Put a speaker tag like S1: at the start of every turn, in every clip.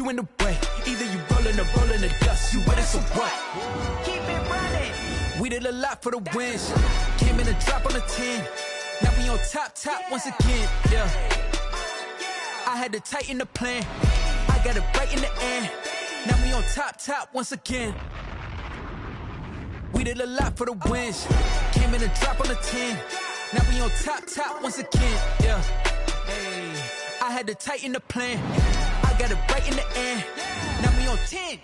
S1: you in the way. Either you rolling or rolling the dust. You with it, so what? Keep it running. We did a lot for the wins. Came in a drop on the 10. Now we on top once again. Yeah. I had to tighten the plan. I got it right in the end. Now we on top once again. We did a lot for the wins. Came in a drop on the 10. Now we on top once again. Yeah. Hey. I had to tighten the plan. I got it right in the end. Now we on 10.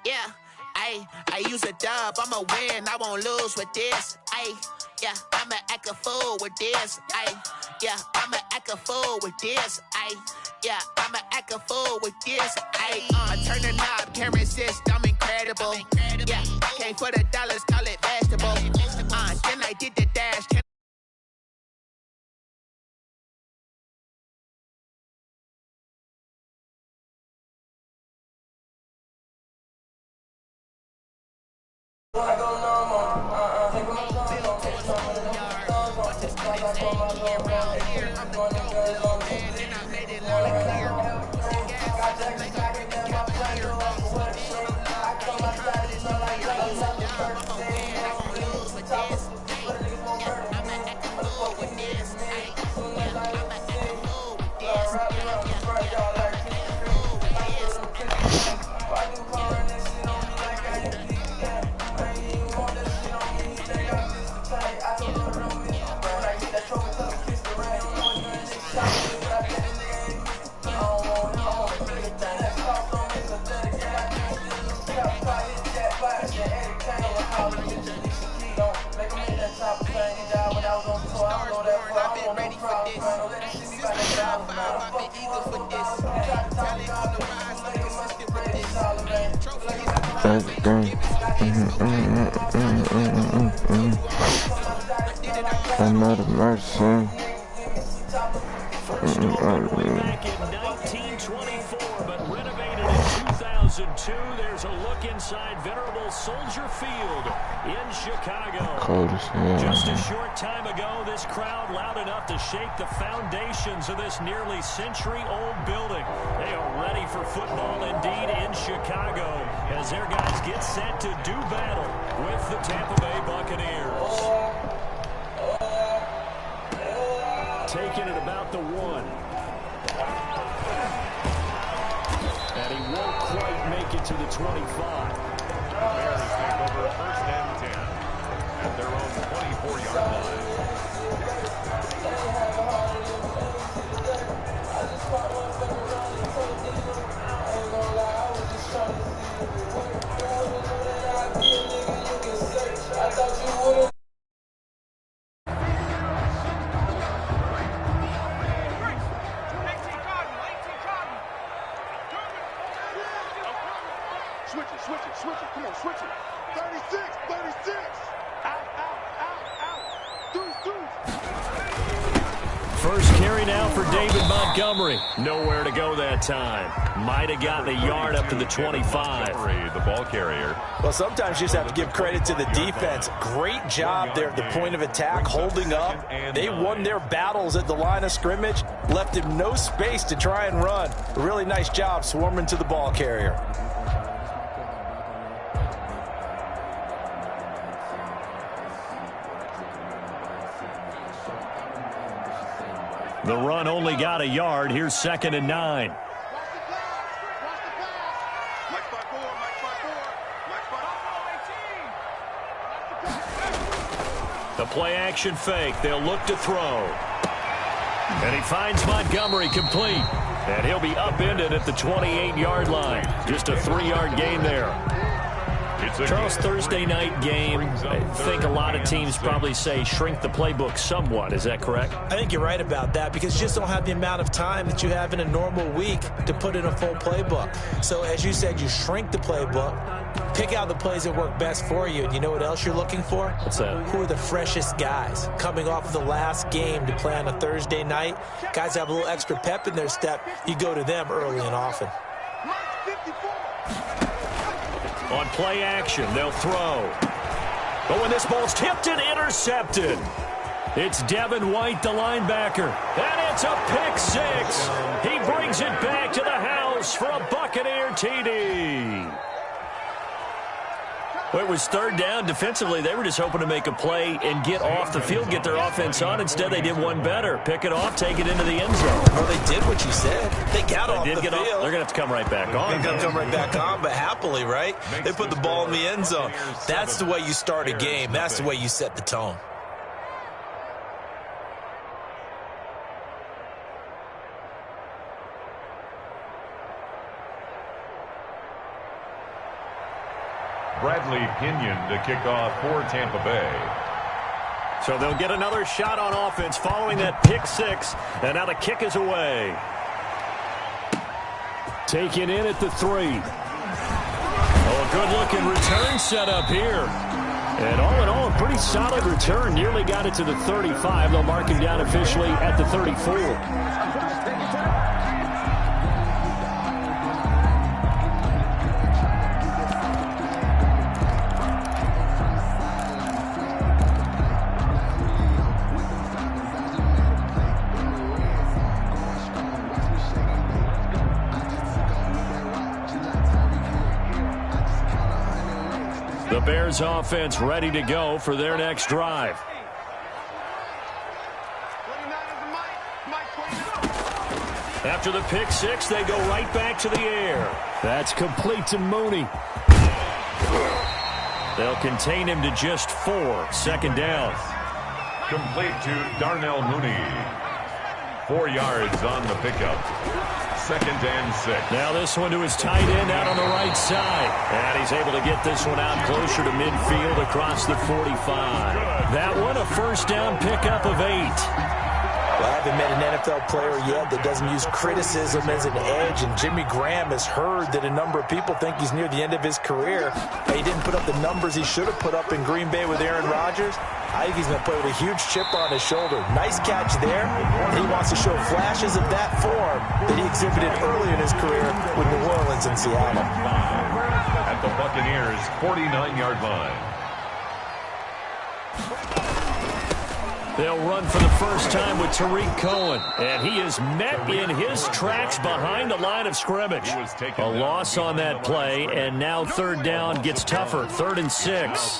S2: Yeah, I use a dub, I'ma win, I won't lose with this. Yeah, I'ma act a fool with this. Yeah, I'ma act a fool with this. Yeah, I'ma act a fool with this. I turn the knob, can't resist, I'm incredible. Yeah, came for the dollars, call it vegetable. Then I did the dash.
S3: I'm out of mercy.
S4: Back in 1924, but renovated in 2002. There's a look inside venerable Soldier Field in Chicago.
S3: Cold as hell.
S4: Just a short time ago, this crowd loud enough to shake the foundations of this nearly century-old building. They are ready for football indeed in Chicago as their guys get set to do battle with the Tampa Bay Buccaneers. Taking it about the 1. And he won't quite make it to the 25.
S5: Bears take over first and 10 at their own 24-yard line.
S6: Switch it. Come on, switch it. 36. Out. Deuce.
S4: First carry now for David Montgomery. Nowhere to go that time. Might have gotten a yard up to the 25.
S5: The ball carrier.
S7: Well, sometimes you just have to give credit to the defense. Great job there at the point of attack, holding up. They won their battles at the line of scrimmage, left him no space to try and run. A really nice job swarming to the ball carrier.
S4: The run only got a yard. Here's 2nd and 9. The play action fake. They'll look to throw. And he finds Montgomery complete. And he'll be upended at the 28-yard line. Just a 3-yard gain there. Charles, Thursday night game, I think a lot of teams probably say shrink the playbook somewhat. Is that correct?
S7: I think you're right about that because you just don't have the amount of time that you have in a normal week to put in a full playbook. So as you said, you shrink the playbook, pick out the plays that work best for you, and you know what else you're looking for?
S4: What's that?
S7: Who are the freshest guys coming off of the last game to play on a Thursday night? Guys have a little extra pep in their step. You go to them early and often.
S4: On play action, they'll throw. But when this ball's tipped and intercepted, it's Devin White, the linebacker. And it's a pick six. He brings it back to the house for a Buccaneer TD. Well, it was third down. Defensively, they were just hoping to make a play and get off the field, get their offense on. Instead, they did one better. Pick it off, take it into the end zone.
S7: Well, they did what you said. They got off the field.
S4: They're going to have to come right back on.
S7: They're going to come right back on, but happily, right? They put the ball in the end zone. That's the way you start a game. That's the way you set the tone.
S5: Bradley Pinion to kick off for Tampa Bay.
S4: So they'll get another shot on offense following that pick six. And now the kick is away. Taken in at the 3. Oh, a good-looking return set up here. And all in all, a pretty solid return. Nearly got it to the 35. They'll mark him down officially at the 34. The Bears offense ready to go for their next drive. After the pick six, they go right back to the air. That's complete to Mooney. They'll contain him to just 4. Second down.
S5: Complete to Darnell Mooney. 4 yards on the pickup. Second and 6.
S4: Now this one to his tight end out on the right side. And he's able to get this one out closer to midfield across the 45. That one a first down pickup of 8.
S7: Well, I haven't met an NFL player yet that doesn't use criticism as an edge, and Jimmy Graham has heard that a number of people think he's near the end of his career. He didn't put up the numbers he should have put up in Green Bay with Aaron Rodgers. I think he's going to play with a huge chip on his shoulder. Nice catch there. He wants to show flashes of that form that he exhibited early in his career with New Orleans and Seattle.
S5: At the Buccaneers' 49-yard line.
S4: They'll run for the first time with Tariq Cohen. And he is met in his tracks behind the line of scrimmage. A loss on that play, and now third down gets tougher. 3rd and 6.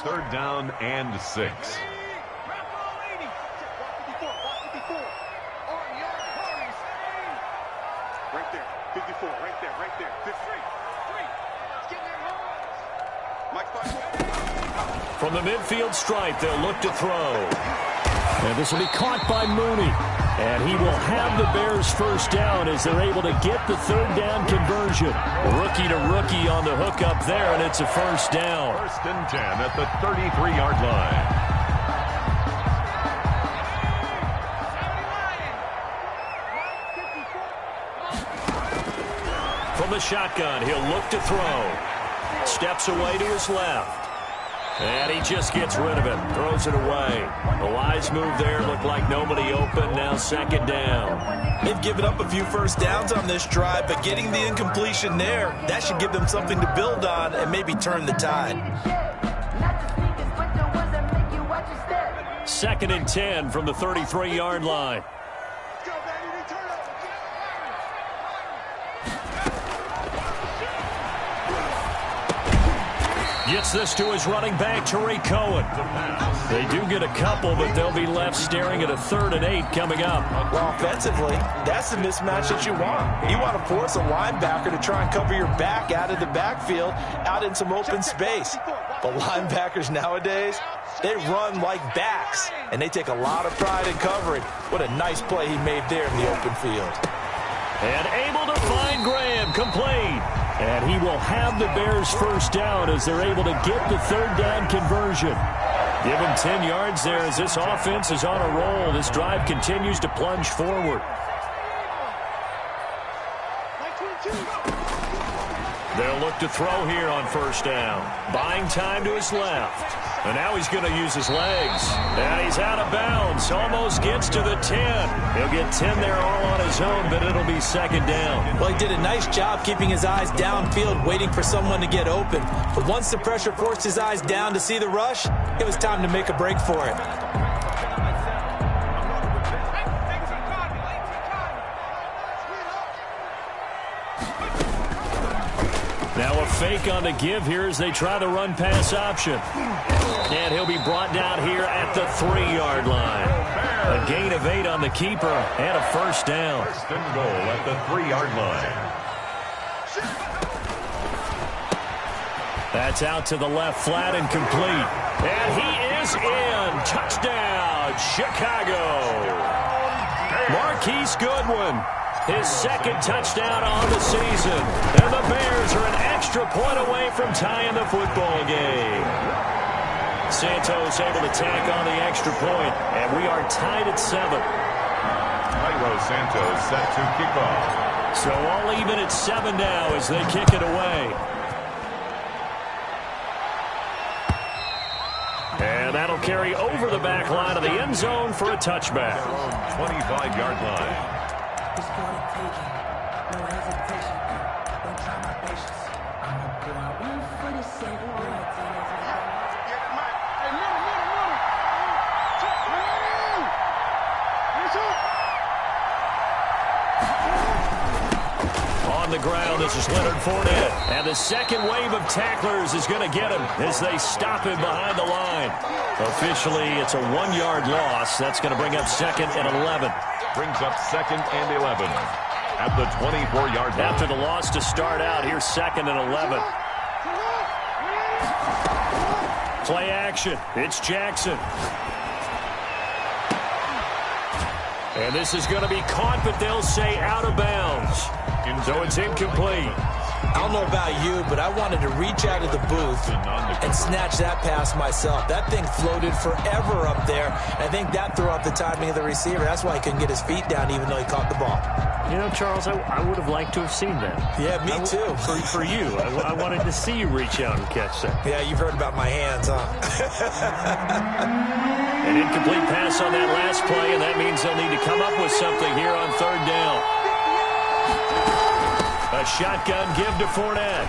S5: Now third down and 6.
S6: Right there, 54, right there, right there. 53.
S4: From the midfield stripe, they'll look to throw. And this will be caught by Mooney. And he will have the Bears first down as they're able to get the third down conversion. Rookie to rookie on the hook up there, and it's a first down.
S5: 1st and 10 at the 33-yard line.
S4: From the shotgun, he'll look to throw. Steps away to his left. And he just gets rid of it. Throws it away. A wise move there. Looked like nobody open. Now second down.
S7: They've given up a few first downs on this drive, but getting the incompletion there, that should give them something to build on and maybe turn the tide.
S4: 2nd and 10 from the 33-yard line. Gets this to his running back, Tariq Cohen. They do get a couple, but they'll be left staring at a 3rd and 8 coming up.
S7: Well, offensively, that's the mismatch that you want. You want to force a linebacker to try and cover your back out of the backfield, out in some open space. But linebackers nowadays, they run like backs, and they take a lot of pride in covering. What a nice play he made there in the open field.
S4: And able to find Graham, complete. And he will have the Bears first down as they're able to get the third down conversion. Give him 10 yards there as this offense is on a roll. This drive continues to plunge forward. They'll look to throw here on first down. Buying time to his left. And now he's going to use his legs. And he's out of bounds. Almost gets to the 10. He'll get 10 there all on his own, but it'll be second down.
S7: Well, he did a nice job keeping his eyes downfield, waiting for someone to get open. But once the pressure forced his eyes down to see the rush, it was time to make a break for it.
S4: Now a fake on the give here as they try the run-pass option. And he'll be brought down here at the 3-yard line. A gain of 8 on the keeper and a first down.
S5: First and goal at the 3-yard line.
S4: That's out to the left, flat and complete. And he is in. Touchdown, Chicago. Marquise Goodwin. His second touchdown on the season. And the Bears are an extra point away from tying the football game. Santos able to tack on the extra point, and we are tied at 7.
S5: Jairo Santos set to kick off.
S4: So all even at 7 now as they kick it away. And that'll carry over the back line of the end zone for a touchback.
S5: 25-yard line.
S8: It's gonna take it. No hesitation. Don't try my patience. I'ma go out one for the sake of
S4: on the ground, this is Leonard Fournette. And the second wave of tacklers is going to get him as they stop him behind the line. Officially, it's a 1-yard loss. That's going to bring up second and 11.
S5: Brings up second and 11 at the 24-yard line.
S4: After the loss to start out, here's second and 11. Play action. It's Jackson. And this is going to be caught, but they'll say out of bounds. So it's incomplete.
S7: I don't know about you, but I wanted to reach out of the booth and snatch that pass myself. That thing floated forever up there. I think that threw off the timing of the receiver. That's why he couldn't get his feet down even though he caught the ball.
S4: You know, Charles, I would have liked to have seen that.
S7: Yeah, me too.
S4: For you. I wanted to see you reach out and catch that.
S7: Yeah, you've heard about my hands, huh?
S4: An incomplete pass on that last play, and that means they'll need to come up with something here on third down. A shotgun give to Fournette.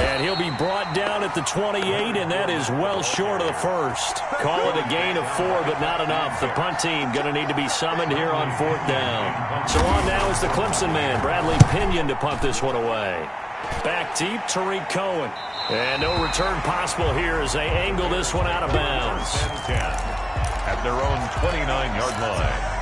S4: And he'll be brought down at the 28, and that is well short of the first. Call it a gain of 4, but not enough. The punt team going to need to be summoned here on fourth down. So on now is the Clemson man, Bradley Pinion, to punt this one away. Back deep, Tariq Cohen. And no return possible here as they angle this one out of bounds.
S5: At their own 29-yard line.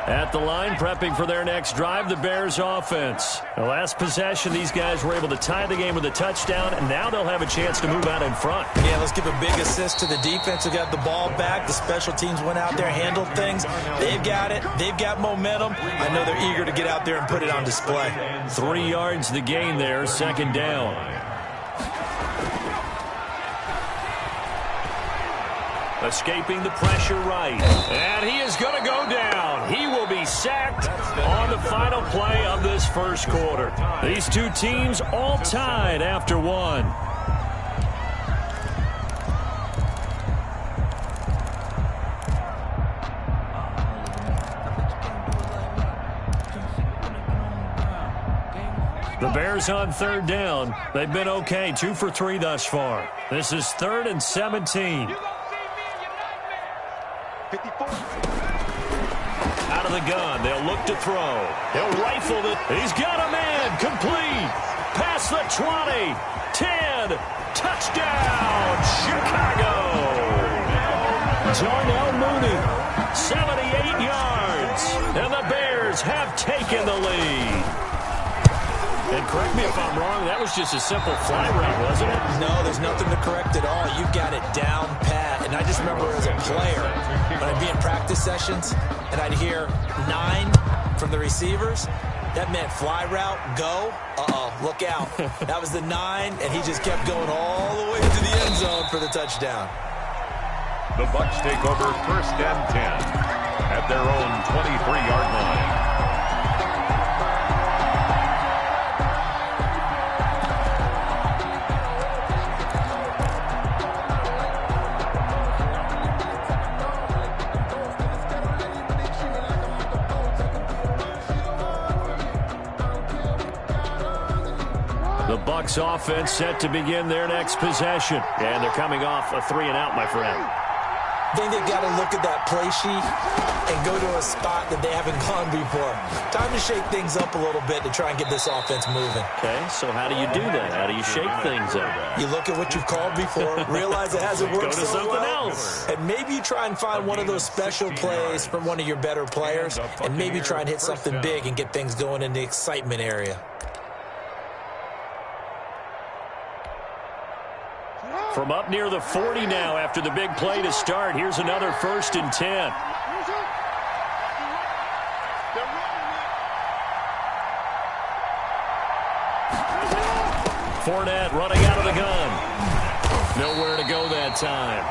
S4: At the line, prepping for their next drive, the Bears offense. The last possession, these guys were able to tie the game with a touchdown, and now they'll have a chance to move out in front.
S7: Yeah, let's give a big assist to the defense who got the ball back. The special teams went out there, handled things. They've got it. They've got momentum. I know they're eager to get out there and put it on display.
S4: 3 yards the gain there, second down. Escaping the pressure right. And he is going to go down. He will be sacked on the final play of this first quarter. These two teams all tied after one. The Bears on third down. They've been okay, 2 for 3 thus far. This is 3rd and 17. Out of the gun, they'll look to throw. He'll rifle it. He's got a man. Complete. Past the 20. 10. Touchdown, Chicago. Darnell Mooney, 78 yards. And the Bears have taken the lead. And correct me if I'm wrong, that was just a simple fly route, wasn't it?
S7: No, there's nothing to correct at all. You got it down pat. And I just remember as a player, when I'd be in practice sessions, and I'd hear 9 from the receivers, That meant fly route, go. Uh-oh, look out. That was the 9, and he just kept going all the way to the end zone for the touchdown.
S5: The Bucs take over 1st and 10 at their own 23-yard line.
S4: The Bucs offense set to begin their next possession. And they're coming off a 3-and-out, my friend.
S7: I think they've got to look at that play sheet and go to a spot that they haven't gone before. Time to shake things up a little bit to try and get this offense moving.
S4: Okay, so how do you do that? How do you shake things up?
S7: You look at what you've called before, realize it hasn't worked
S4: Go to
S7: so
S4: something
S7: well,
S4: else.
S7: and maybe you try and find one of those special plays from one of your better players, and maybe try and hit something big and get things going in the excitement area.
S4: From up near the 40 now after the big play to start. Here's another 1st and 10. Fournette running out of the gun. Nowhere to go that time.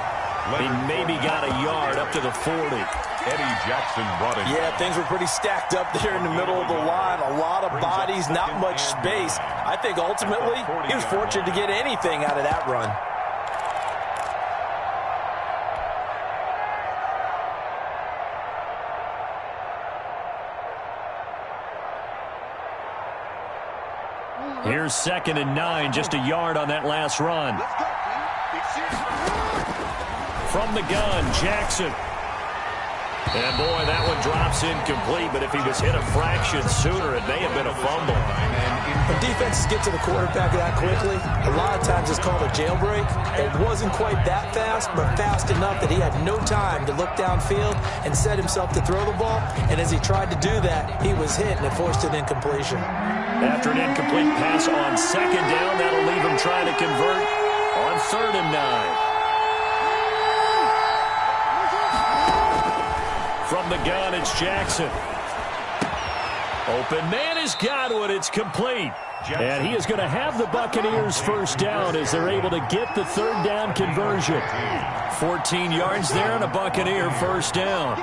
S4: He maybe got a yard up to the 40.
S5: Eddie Jackson brought it.
S7: Yeah, things were pretty stacked up there in the middle of the line. A lot of bodies, not much space. I think ultimately he was fortunate to get anything out of that run.
S4: Here's 2nd and 9, just a yard on that last run. From the gun, Jackson. And boy, that one drops incomplete, but if he was hit a fraction sooner, it may have been a fumble.
S7: When defenses get to the quarterback that quickly, a lot of times it's called a jailbreak. It wasn't quite that fast, but fast enough that he had no time to look downfield and set himself to throw the ball. And as he tried to do that, he was hit and it forced an incompletion.
S4: After an incomplete pass on 2nd down, that'll leave him trying to convert on 3rd and 9. From the gun, it's Jackson. Open man has got it. It's complete. And he is going to have the Buccaneers 1st down as they're able to get the 3rd down conversion. 14 yards there and a Buccaneer 1st down.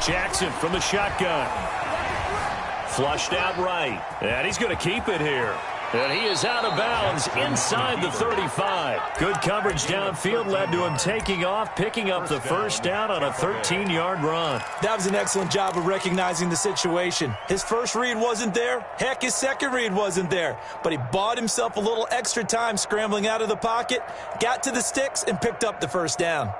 S4: Jackson from the shotgun. Flushed out right. And he's going to keep it here. And he is out of bounds inside the 35. Good coverage downfield led to him taking off, picking up the 1st down on a 13-yard run.
S7: That was an excellent job of recognizing the situation. His first read wasn't there. Heck, his second read wasn't there. But he bought himself a little extra time scrambling out of the pocket, got to the sticks, and picked up the 1st down.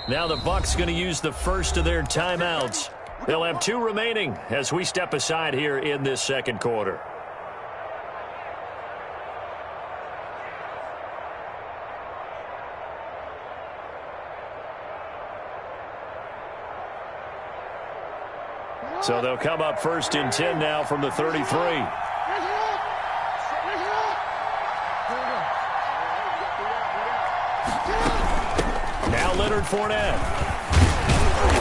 S4: Now the Bucs going to use the first of their timeouts. They'll have 2 remaining as we step aside here in this 2nd quarter. So they'll come up 1st and 10 now from the 33. Leonard Fournette.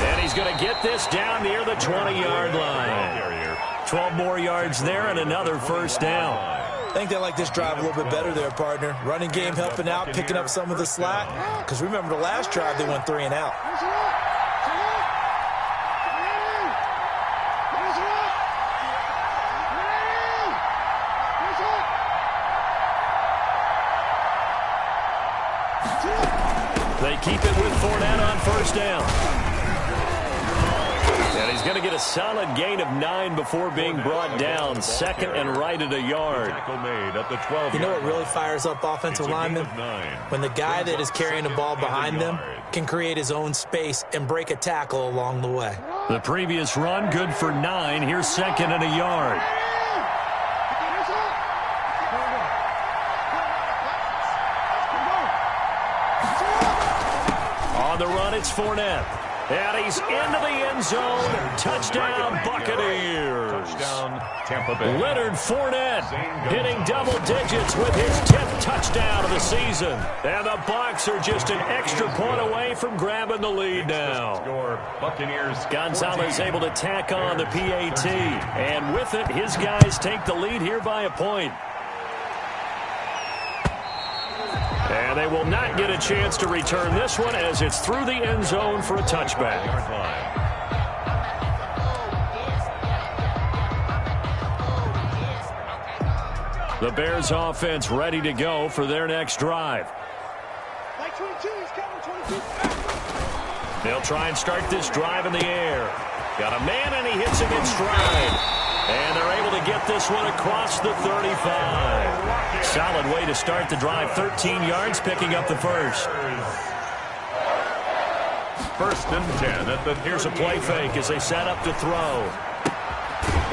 S4: And he's going to get this down near the 20-yard line. 12 more yards there and another 1st down.
S7: I think they like this drive a little bit better there, partner. Running game helping out, picking up some of the slack. Because remember the last drive, they went 3 and out.
S4: They keep it with Fournette on 1st down. And he's going to get a solid gain of 9 before being brought down. 2nd and right at a yard.
S7: You know what really fires up offensive linemen? When the guy that is carrying the ball behind them can create his own space and break a tackle along the way.
S4: The previous run, good for 9. Here's 2nd and a yard. It's Fournette. And he's into the end zone. Touchdown, Buccaneers.
S5: Touchdown, Tampa Bay.
S4: Leonard Fournette hitting double digits with his 10th touchdown of the season. And the Bucs are just an extra point away from grabbing the lead now.
S5: Score, Buccaneers.
S4: Gonzalez able to tack on the PAT. And with it, his guys take the lead here by a point. And they will not get a chance to return this one as it's through the end zone for a touchback. The Bears offense ready to go for their next drive. They'll try and start this drive in the air. Got a man and he hits him in stride. And they're able to get this one across the 35. Solid way to start the drive. 13 yards, picking up the first.
S5: First and 10.
S4: Here's a play fake as they set up to throw.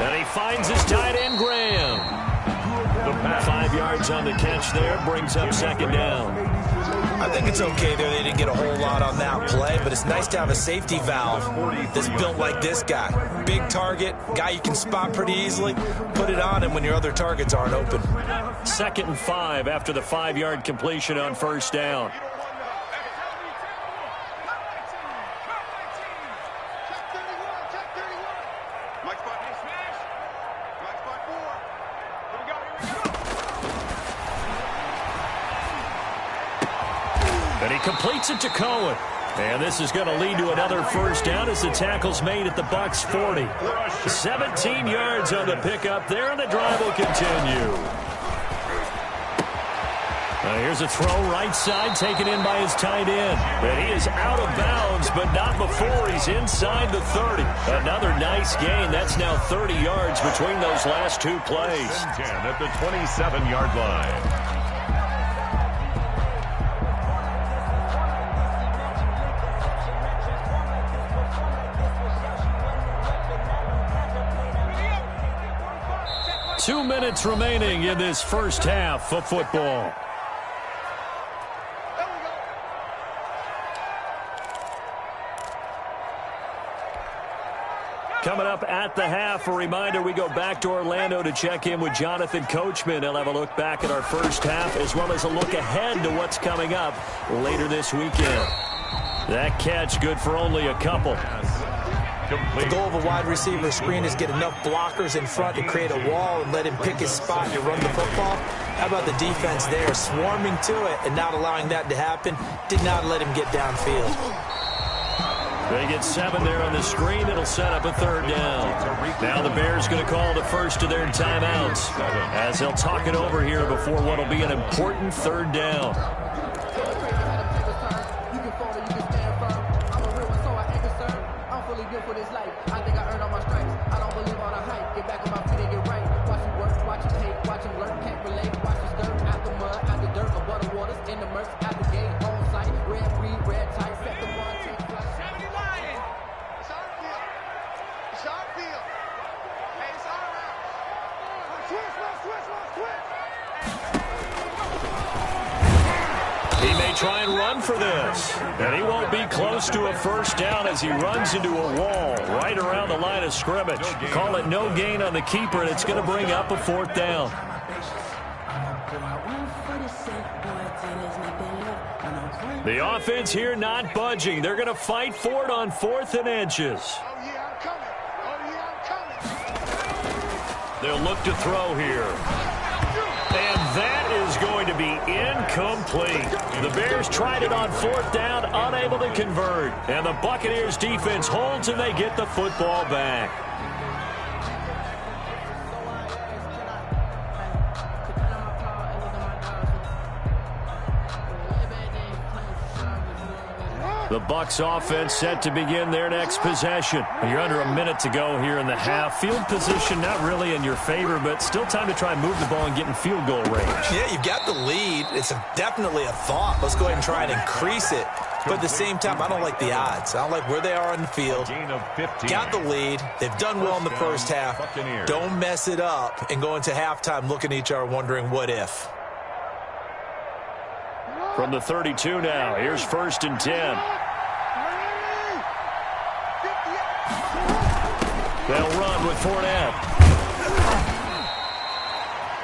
S4: And he finds his tight end, Graham. 5 yards on the catch there, brings up second down.
S7: I think it's okay there. They didn't get a whole lot on that play, but it's nice to have a safety valve that's built like this guy. Big target, guy you can spot pretty easily. Put it on him when your other targets aren't open.
S4: 2nd and 5 after the 5-yard completion on first down. And he completes it to Cohen. And this is going to lead to another first down as the tackle's made at the Bucs 40. 17 yards on the pickup there, and the drive will continue. Here's a throw right side, taken in by his tight end. And he is out of bounds, but not before he's inside the 30. Another nice gain. That's now 30 yards between those last two plays.
S5: 10 at the 27-yard line.
S4: Two minutes remaining in this first half of football. Coming up at the half, a reminder, we go back to Orlando to check in with Jonathan Coachman. He'll have a look back at our first half as well as a look ahead to what's coming up later this weekend. That catch good for only a couple.
S7: The goal of a wide receiver screen is get enough blockers in front to create a wall and let him pick his spot to run the football. How about the defense there, swarming to it and not allowing that to happen? Did not let him get downfield.
S4: They get 7 there on the screen. It'll set up a third down. Now the Bears going to call the first of their timeouts as they'll talk it over here before what will be an important third down.
S8: For this life, I think I earned all my stripes. I don't believe all the hype. Get back on my feet and get right. Watch him work, watch him hate, watch him learn, can't relate. Watch him stir out the mud, out the dirt, above the waters, in the murks, out the gate, on site, red breed, red tight, set the one, take flight.
S6: 70 Lion. It's our field. It's our field. Hey, it's our round. Switch.
S4: He may try and run for this, and he won't be close to a first down as he runs into a wall right around the line of scrimmage. Call it no gain on the keeper, and it's going to bring up a fourth down. The offense here not budging. They're going to fight for it on 4th and inches.
S6: Oh, yeah, I'm coming.
S4: They'll look to throw here. And that is going to be incomplete. The Bears tried it on 4th down, unable to convert. And the Buccaneers defense holds and they get the football back. The Bucs offense set to begin their next possession. You're under a minute to go here in the half. Field position not really in your favor, but still time to try and move the ball and get in field goal range.
S7: Yeah, you've got the lead. It's definitely a thought. Let's go ahead and try and increase it. But at the same time, I don't like the odds. I don't like where they are on the field. Got the lead. They've done well in the first half. Don't mess it up and go into halftime looking at each other wondering what if.
S4: From the 32 now, here's 1st and 10. They'll run with Fournette.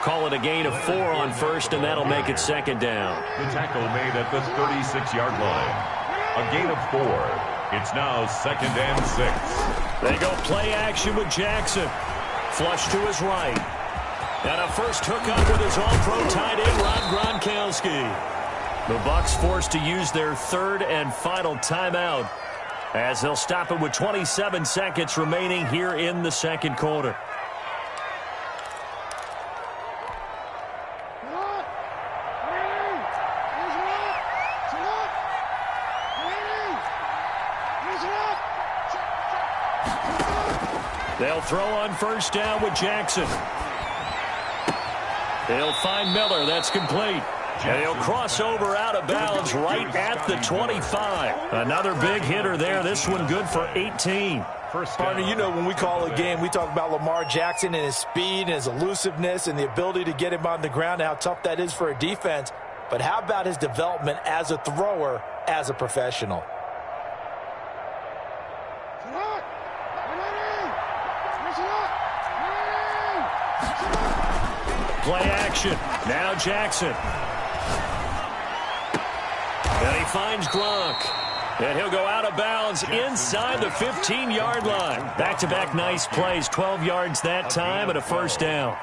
S4: Call it a gain of 4 on first, and that'll make it second down.
S5: The tackle made at the 36-yard line. A gain of 4. It's now 2nd and 6.
S4: They go play action with Jackson. Flush to his right. And a first hookup with his all-pro tight end, Rob Gronkowski. The Bucs forced to use their 3rd and final timeout as they'll stop it with 27 seconds remaining here in the second quarter. They'll throw on first down with Jackson. They'll find Miller. That's complete. And he'll cross over out of bounds right at the 25. Another big hitter there. This one good for 18.
S7: Partner, you know when we call a game, we talk about Lamar Jackson and his speed and his elusiveness and the ability to get him on the ground and how tough that is for a defense. But how about his development as a thrower, as a professional?
S4: Play action. Now Jackson. And he finds Gronk. And he'll go out of bounds inside the 15-yard line. Back-to-back nice plays. 12 yards that time and a first down.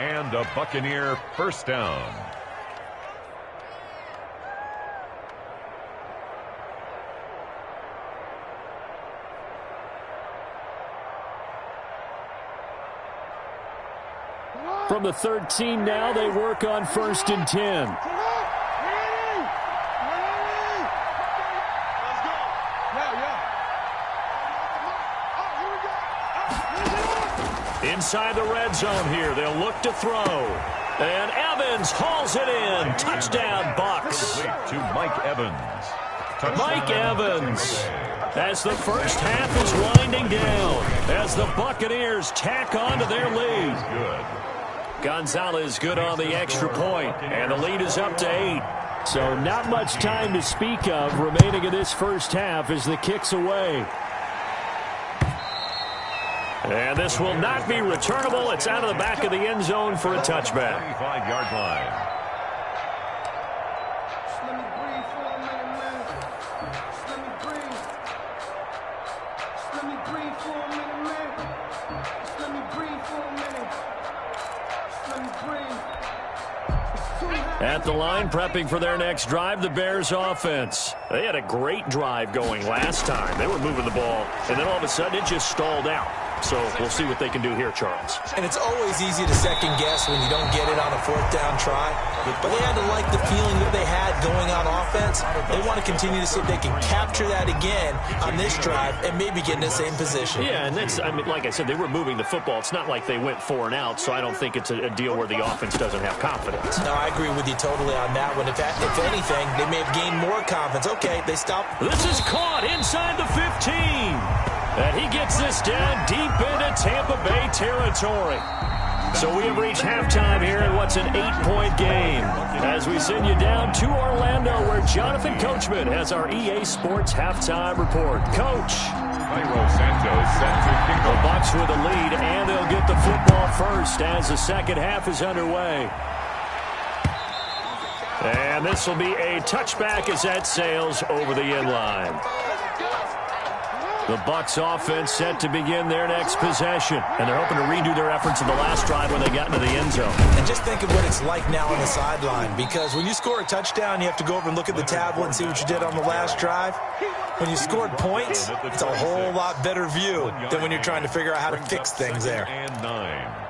S5: And a Buccaneer first down.
S4: From the 13 now, they work on 1st and 10. Inside the red zone here, they'll look to throw. And Evans hauls it in. Touchdown, Bucs.
S5: To Mike Evans.
S4: Mike Evans. As the first half is winding down, as the Buccaneers tack on to their lead.
S5: Good.
S4: Gonzalez good on the extra point, and the lead is up to 8. So not much time to speak of remaining in this first half as the kick's away. And this will not be returnable. It's out of the back of the end zone for a touchback.
S5: 25-yard line.
S4: At the line, prepping for their next drive, the Bears offense. They had a great drive going last time. They were moving the ball, and then all of a sudden it just stalled out. So we'll see what they can do here, Charles.
S7: And it's always easy to second guess when you don't get it on a 4th down try. But they had to like the feeling that they had going on offense. They want to continue to see if they can capture that again on this drive and maybe get in the same position.
S4: Yeah, and that's, I mean, like I said, they were moving the football. It's not like they went 4 and out, so I don't think it's a deal where the offense doesn't have confidence.
S7: No, I agree with you totally on that one. If anything, they may have gained more confidence. Okay, they stopped.
S4: This is caught inside the 15. And he gets this down deep into Tampa Bay territory. So we have reached halftime here in what's an 8-point game. As we send you down to Orlando, where Jonathan Coachman has our EA Sports halftime report. Coach.
S5: Cairo Santos set to kick
S4: The
S5: off.
S4: Bucs with a lead, and they'll get the football first as the second half is underway. And this will be a touchback as that sails over the end line. The Bucs offense set to begin their next possession. And they're hoping to redo their efforts in the last drive when they got into the end zone.
S7: And just think of what it's like now on the sideline. Because when you score a touchdown, you have to go over and look at the tablet and see what you did on the last drive. When you scored points, it's a whole lot better view than when you're trying to figure out how to fix things there.
S5: And 9.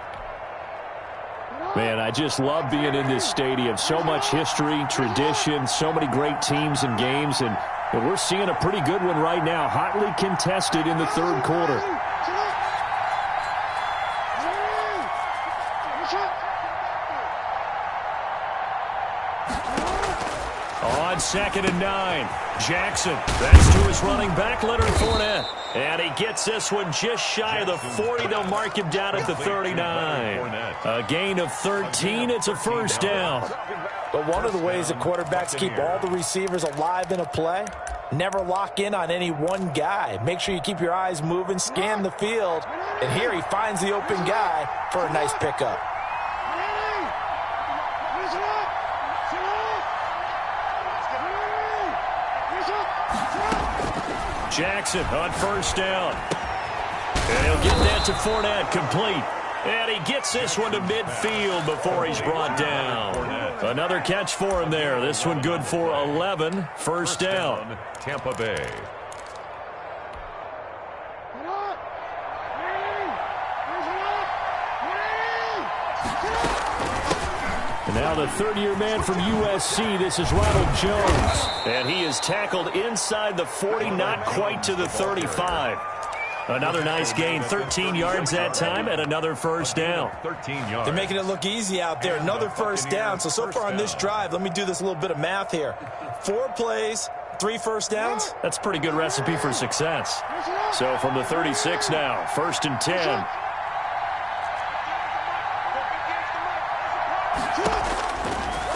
S4: Man, I just love being in this stadium. So much history, tradition, so many great teams and games. And we're seeing a pretty good one right now, hotly contested in the third quarter. On 2nd and 9, Jackson. That's to his running back, Leonard Fournette. And he gets this one just shy of the 40. They'll mark him down at the 39. A gain of 13. It's a first down.
S7: But one of the ways that quarterbacks keep all the receivers alive in a play Never lock in on any one guy. Make sure you keep your eyes moving, scan the field. And here he finds the open guy for a nice pickup.
S4: Jackson on first down. And he'll get that to Fournette, complete. And he gets this one to midfield before he's brought down. Another catch for him there. This one good for 11. First down.
S5: Tampa Bay.
S4: And now the third-year man from USC, this is Ronald Jones. And he is tackled inside the 40, not quite to the 35. Another nice gain, 13 yards that time, and another first down.
S5: 13 yards.
S7: They're making it look easy out there. Another first down. So far on this drive, let me do this little bit of math here. 4 plays, 3 first downs.
S4: That's a pretty good recipe for success. So from the 36 now, first and 10.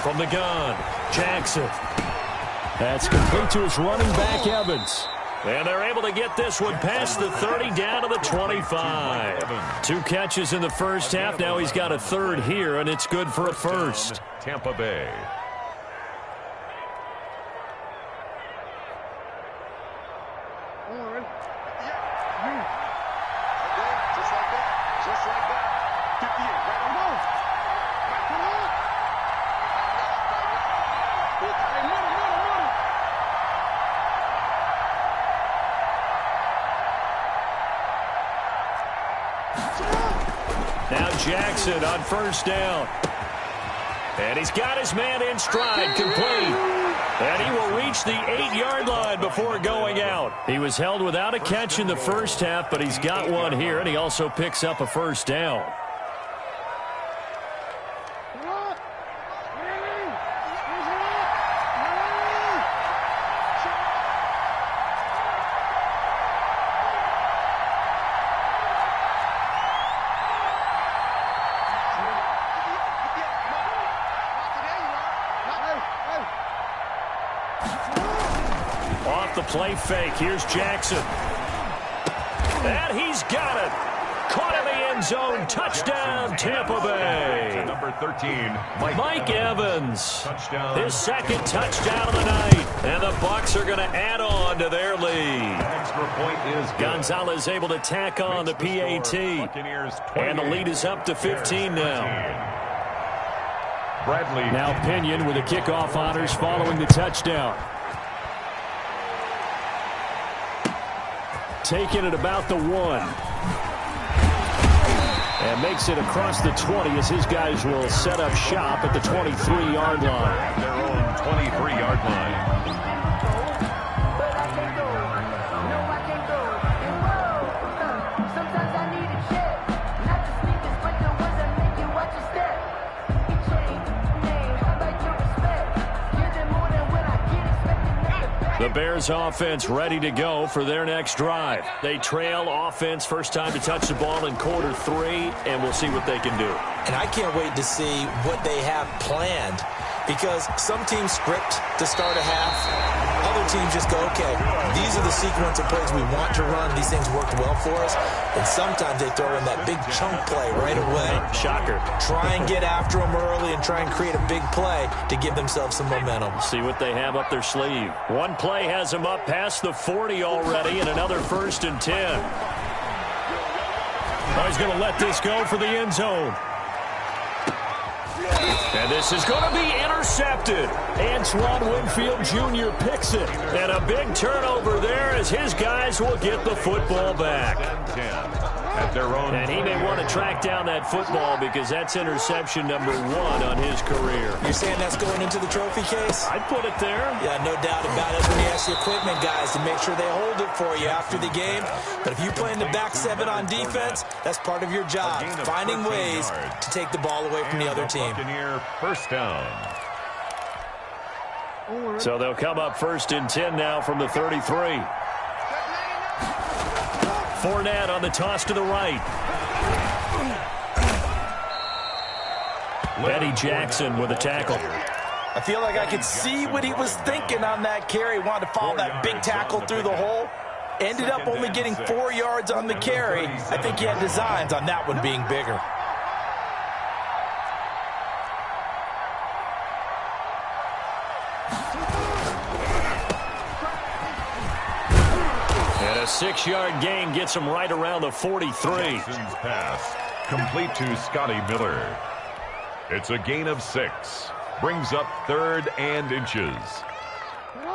S4: From the gun, Jackson. That's complete to his running back, Evans. And they're able to get this one past the 30 down to the 25. 2 catches in the first half. Now he's got a third here, and it's good for a first.
S5: Tampa Bay.
S4: Now Jackson on first down. And he's got his man in stride, complete. And he will reach the 8-yard line before going out. He was held without a catch in the first half, but he's got one here, and he also picks up a first down. Off the play fake, here's Jackson. And he's got it. Caught in the end zone. Touchdown, Tampa Bay.
S5: Number 13,
S4: Mike Evans. Touchdown. His second touchdown of the night. And the Bucs are going to add on to their lead.
S5: extra point is good.
S4: Gonzalez able to tack on the PAT. And the lead is up to 15 now.
S5: Bradley.
S4: Now Pinion with the kickoff honors following the touchdown. Taking it about the 1. And makes it across the 20 as his guys will set up shop at the 23-yard line.
S5: Their own 23-yard line.
S4: The Bears offense ready to go for their next drive. They trail offense, first time to touch the ball in quarter 3, and we'll see what they can do.
S7: And I can't wait to see what they have planned, because some teams script to start a half. Other teams just go, okay, these are the sequence of plays we want to run. These things worked well for us. And sometimes they throw in that big chunk play right away.
S4: Shocker.
S7: Try and get after them early and try and create a big play to give themselves some momentum.
S4: See what they have up their sleeve. One play has them up past the 40 already, and another first and 10. Oh, he's going to let this go for the end zone. And this is going to be intercepted. Antoine Winfield Jr. picks it. And a big turnover there as his guys will get the football back.
S5: At their own.
S4: And he may want to track down that football because that's interception number 1 on his career.
S7: You're saying that's going into the trophy case?
S4: I'd put it there.
S7: Yeah, no doubt about it. When you ask the equipment guys to make sure they hold it for you after the game. But if you play in the back 7 on defense, that's part of your job. Finding ways to take the ball away from the other team.
S5: Buccaneer first down.
S4: So they'll come up first and 10 now from the 33. Fournette on the toss to the right. Eddie Jackson with a tackle.
S7: I feel like I could see what he was thinking on that carry. Wanted to follow that big tackle through the hole. Ended up only getting 4 yards on the carry. I think he had designs on that one being bigger.
S4: And a 6-yard gain gets him right around the 43.
S5: Jackson's pass complete to Scotty Miller. It's a gain of 6. Brings up 3rd and inches.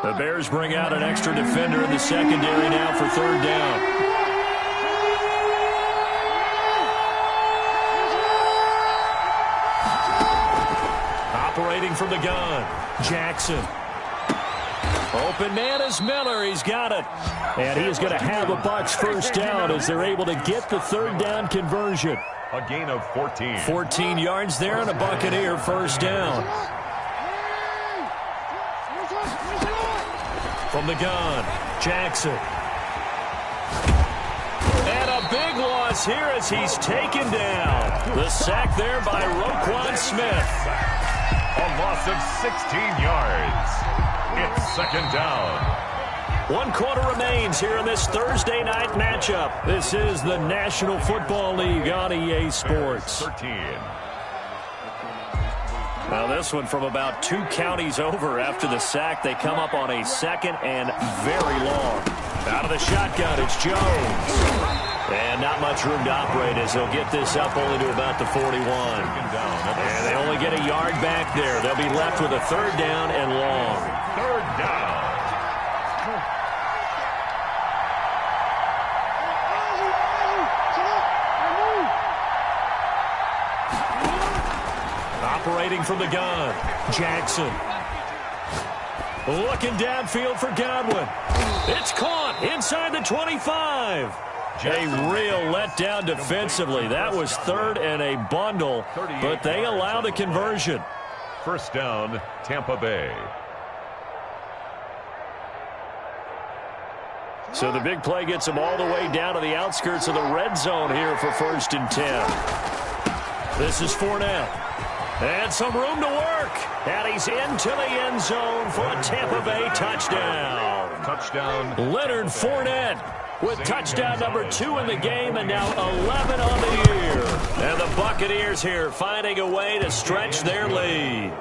S4: The Bears bring out an extra defender in the secondary now for 3rd down. Operating from the gun, Jackson. Open man is Miller. He's got it. And he is going to have a Bucs first down as they're able to get the 3rd down conversion.
S5: A gain of 14.
S4: 14 yards there and a Buccaneer first down. From the gun, Jackson. And a big loss here as he's taken down. The sack there by Roquan Smith.
S5: A loss of 16 yards. It's 2nd down.
S4: 1 quarter remains here in this Thursday night matchup. This is the National Football League on EA Sports.
S5: 13.
S4: Now this one from about 2 counties over after the sack. They come up on a 2nd and very long. Out of the shotgun, it's Jones. And not much room to operate as they'll get this up only to about the 41. And they only get a yard back there. They'll be left with a 3rd down and long.
S5: 3rd down.
S4: Operating from the gun, Jackson. Looking downfield for Godwin. It's caught inside the 25. A real letdown defensively. That was 3rd and a bundle, but they allow the conversion.
S5: First down, Tampa Bay.
S4: So the big play gets them all the way down to the outskirts of the red zone here for 1st and 10. This is Fournette. And some room to work. And he's into the end zone for a Tampa Bay touchdown.
S5: Touchdown.
S4: Leonard Fournette with touchdown number 2 in the game and now 11 on the year. And the Buccaneers here finding a way to stretch their lead.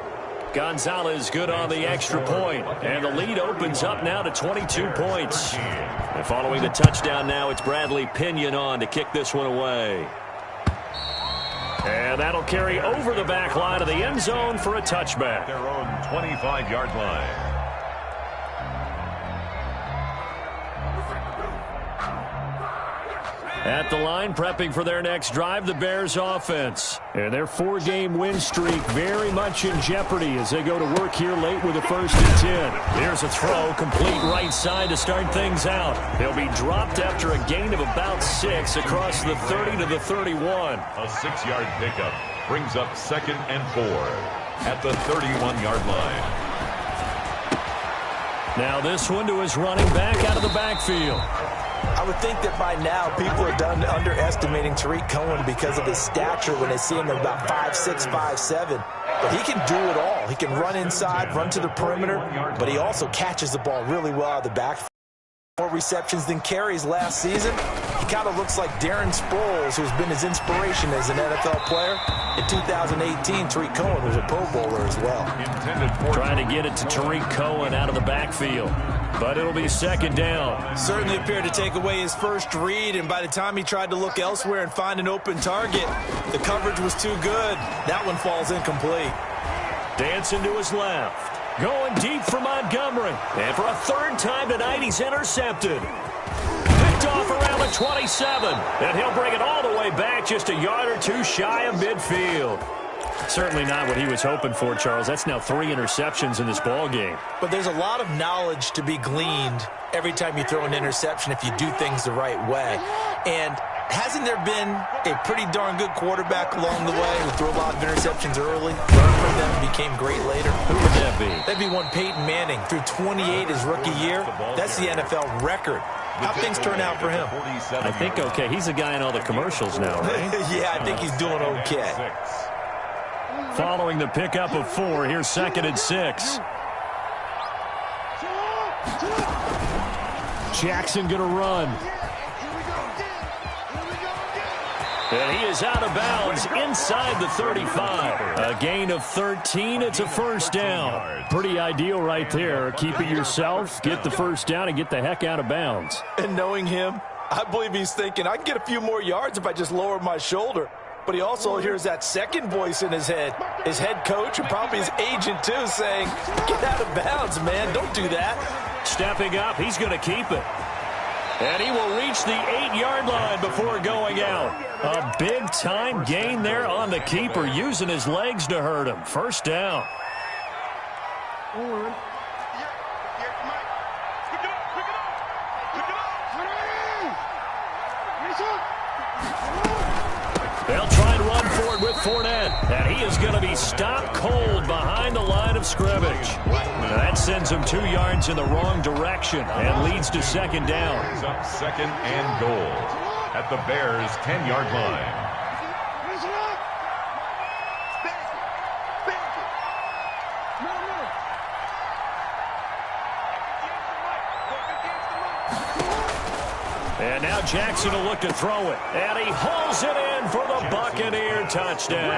S4: Gonzalez good on the extra point. And the lead opens up now to 22 points. And following the touchdown now, it's Bradley Pinion on to kick this one away. And that'll carry over the back line of the end zone for a touchback.
S5: Their own 25-yard line.
S4: At the line, prepping for their next drive, the Bears offense. And their 4-game win streak very much in jeopardy as they go to work here late with a 1st and 10. Here's a throw, complete right side to start things out. They'll be dropped after a gain of about 6 across the 30 to the 31.
S5: A 6-yard pickup brings up 2nd and 4 at the 31-yard line.
S4: Now this one to his running back out of the backfield.
S7: I would think that by now people are done underestimating Tariq Cohen because of his stature when they see him at about 5'6", 5'7". But he can do it all. He can run inside, run to the perimeter, but he also catches the ball really well out of the backfield. More receptions than carries last season. He kind of looks like Darren Sproles, who's been his inspiration as an NFL player. In 2018, Tariq Cohen was a Pro Bowler as well.
S4: Trying to get it to Tariq Cohen out of the backfield. But it'll be 2nd down.
S7: Certainly appeared to take away his first read, and by the time he tried to look elsewhere and find an open target, the coverage was too good. That one falls incomplete.
S4: Dancing to his left. Going deep for Montgomery. And for a 3rd time tonight, he's intercepted. Picked off around the 27. And he'll bring it all the way back just a yard or 2 shy of midfield. Certainly not what he was hoping for, Charles. That's now 3 interceptions in this ball game.
S7: But there's a lot of knowledge to be gleaned every time you throw an interception if you do things the right way. And hasn't there been a pretty darn good quarterback along the way who threw a lot of interceptions early, learned from them, and became great later?
S4: Who would that be?
S7: That'd be one Peyton Manning. Threw 28 his rookie year. That's the NFL record. How things turn out for him?
S4: I think okay. He's a guy in all the commercials now, right?
S7: Yeah, I think he's doing okay.
S4: following the pickup of 4. Here's 2nd and 6. Jackson going to run. And he is out of bounds inside the 35. A gain of 13. It's a first down. Pretty ideal right there. Keep it yourself, get the first down, and get the heck out of bounds.
S7: And knowing him, I believe he's thinking, I can get a few more yards if I just lower my shoulder. But he also hears that second voice in his head. His head coach and probably his agent, too, saying, get out of bounds, man. Don't do that.
S4: Stepping up, he's going to keep it. And he will reach the 8-yard line before going out. A big-time gain there on the keeper, using his legs to hurt him. First down. They'll try and run forward with Fournette. And he is going to be stopped cold behind the line of scrimmage. That sends him 2 yards in the wrong direction and leads to second down.
S5: Up 2nd and goal at the Bears' 10-yard line.
S4: And now Jackson will look to throw it. And he hauls it in for the Buccaneer touchdown.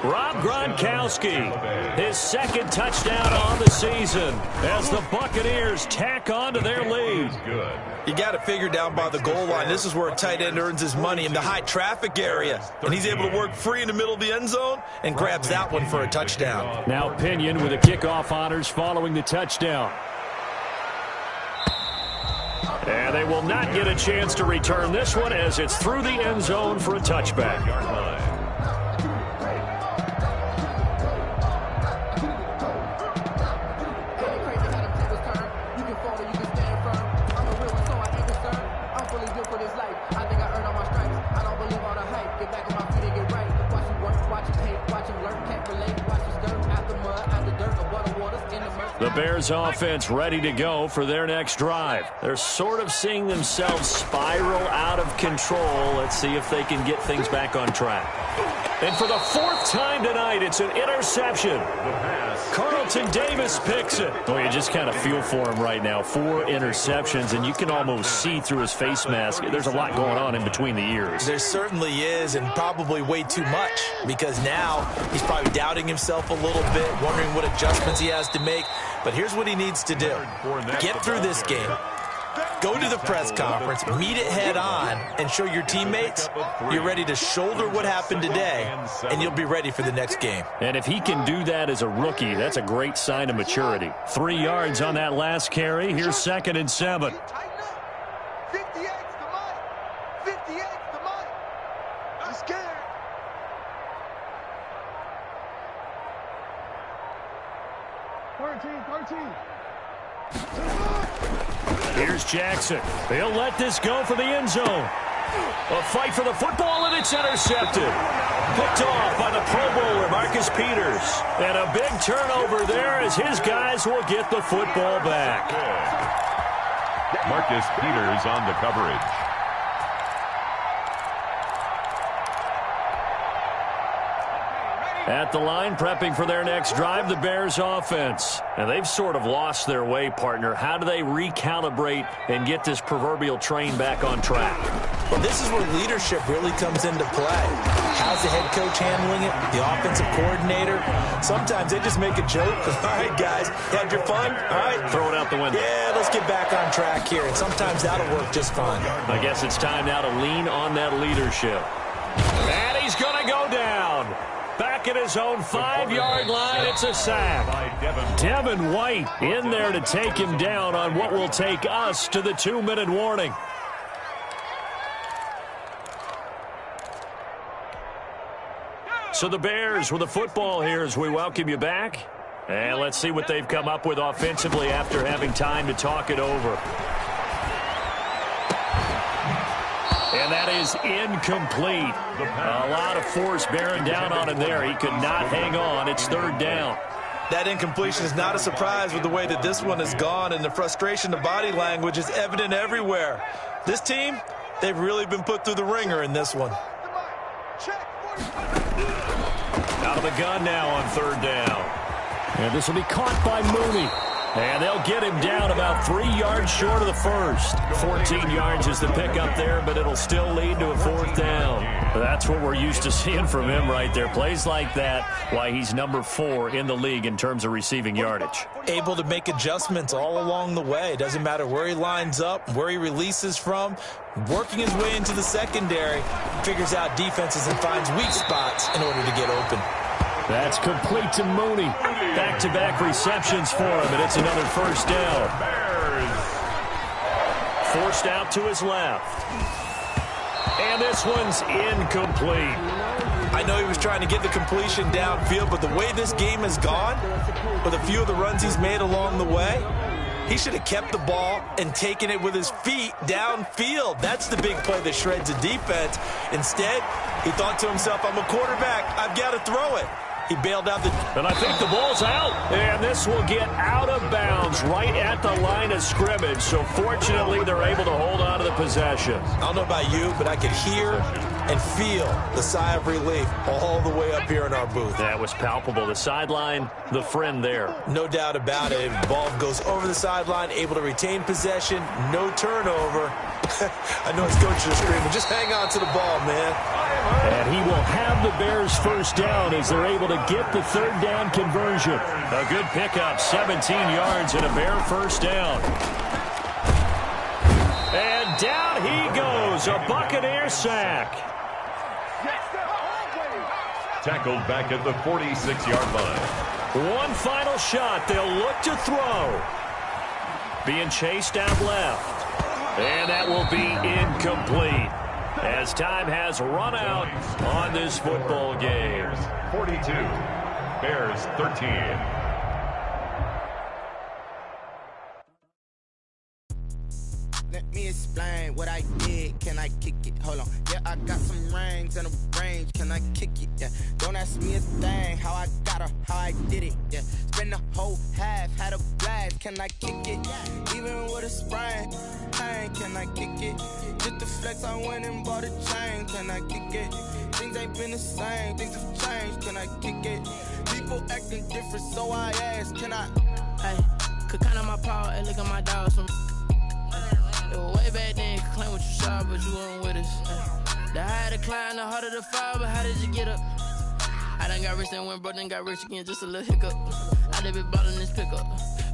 S4: Rob Gronkowski, his 2nd touchdown on the season as the Buccaneers tack on to their lead.
S7: You got to figure down by the goal line. This is where a tight end earns his money, in the high traffic area. And he's able to work free in the middle of the end zone and grabs that one for a touchdown.
S4: Now Pinion with the kickoff honors following the touchdown. And they will not get a chance to return this one as it's through the end zone for a touchback. The Bears offense ready to go for their next drive. They're sort of seeing themselves spiral out of control. Let's see if they can get things back on track. And for the 4th time tonight, it's an interception. Carlton Davis picks it. Well, you just kind of feel for him right now. 4 interceptions, and you can almost see through his face mask. There's a lot going on in between the ears.
S7: There certainly is, and probably way too much, because now he's probably doubting himself a little bit, wondering what adjustments he has to make. But here's what he needs to do. Get through this game. Go to the press conference, meet it head on, and show your teammates you're ready to shoulder what happened today, and you'll be ready for the next game.
S4: And if he can do that as a rookie, that's a great sign of maturity. 3 yards on that last carry. Here's 2nd and 7.
S6: 58's the money. 58's the money. I'm scared.
S4: Here's Jackson. He'll let this go for the end zone. A fight for the football, and it's intercepted. Picked off by the Pro Bowler, Marcus Peters. And a big turnover there as his guys will get the football back.
S5: Marcus Peters on the coverage.
S4: At the line, prepping for their next drive, the Bears offense. And they've sort of lost their way, partner. How do they recalibrate and get this proverbial train back on track?
S7: Well, this is where leadership really comes into play. How's the head coach handling it? The offensive coordinator? Sometimes they just make a joke. All right, guys, had your fun? All right.
S4: Throw it out the window.
S7: Yeah, let's get back on track here. And sometimes that'll work just fine.
S4: I guess it's time now to lean on that leadership. And he's going to go down. Back at his own 5-yard line, it's a sack. Devin White in there to take him down on what will take us to the 2-minute warning. So the Bears with the football here as we welcome you back. And let's see what they've come up with offensively after having time to talk it over. And that is incomplete. A lot of force bearing down on him there. He could not hang on. It's 3rd down.
S7: That incompletion is not a surprise with the way that this one has gone, and the frustration, the body language is evident everywhere. This team, they've really been put through the ringer in this one.
S4: Out of the gun now on third down. And this will be caught by Mooney. And they'll get him down about 3 yards short of the first. 14 yards is the pickup there, but it'll still lead to a fourth down. That's what we're used to seeing from him right there. Plays like that, why he's number 4 in the league in terms of receiving yardage.
S7: Able to make adjustments all along the way. Doesn't matter where he lines up, where he releases from. Working his way into the secondary, figures out defenses and finds weak spots in order to get open.
S4: That's complete to Mooney. Back-to-back receptions for him, and it's another first down. Forced out to his left. And this one's incomplete.
S7: I know he was trying to get the completion downfield, but the way this game has gone, with a few of the runs he's made along the way, he should have kept the ball and taken it with his feet downfield. That's the big play that shreds a defense. Instead, he thought to himself, I'm a quarterback, I've got to throw it. He bailed out the...
S4: And I think the ball's out. And this will get out of bounds right at the line of scrimmage. So fortunately, they're able to hold on to the possession.
S7: I don't know about you, but I could hear and feel the sigh of relief all the way up here in our booth.
S4: That was palpable. The sideline, the friend there.
S7: No doubt about it. Ball goes over the sideline, able to retain possession, no turnover. I know his coaches are screaming, just hang on to the ball, man.
S4: And he will have the Bears first down as they're able to get the third down conversion. A good pickup, 17 yards and a Bear first down. And down he goes, a Buccaneer sack.
S5: Tackled back at the 46-yard line.
S4: One final shot. They'll look to throw. Being chased out left. And that will be incomplete as time has run out on this football game.
S5: 42, Bears 13.
S2: Let me explain what I did. Can I kick it? Hold on. Yeah, I got some rings and a range. Can I kick it? Yeah. Don't ask me a thing. How I got her, how I did it. Yeah. Spend the whole half, had a blast. Can I kick it? Even with a sprain. Can I kick it? Just the flex, I went and bought a chain. Can I kick it? Things ain't been the same. Things have changed. Can I kick it? People acting different, so I ask. Can I?
S8: Hey, could count on my power and look at my dogs from. Way back then, you could claim what you saw, but you weren't with us. The higher the climb, the harder the fall, but how did you get up? I done got rich and went broke, then got rich again, just a little hiccup. I done been ballin' this pickup.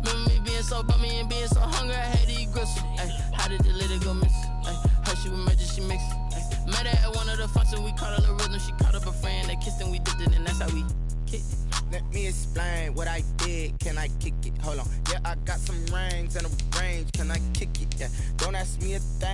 S8: Remember me being so bummy and being so hungry, I had to eat gristle. How did the lady go miss? Her she was magic, she mixed. Met her at one of the functions, we caught her the rhythm, she caught up a friend, they kissed and we dipped it, and that's how we kicked it.
S2: Let me explain what I did. Can I kick it? Hold on. Yeah, I got some rings and a range. Can I kick it? Yeah. Don't ask me a thing.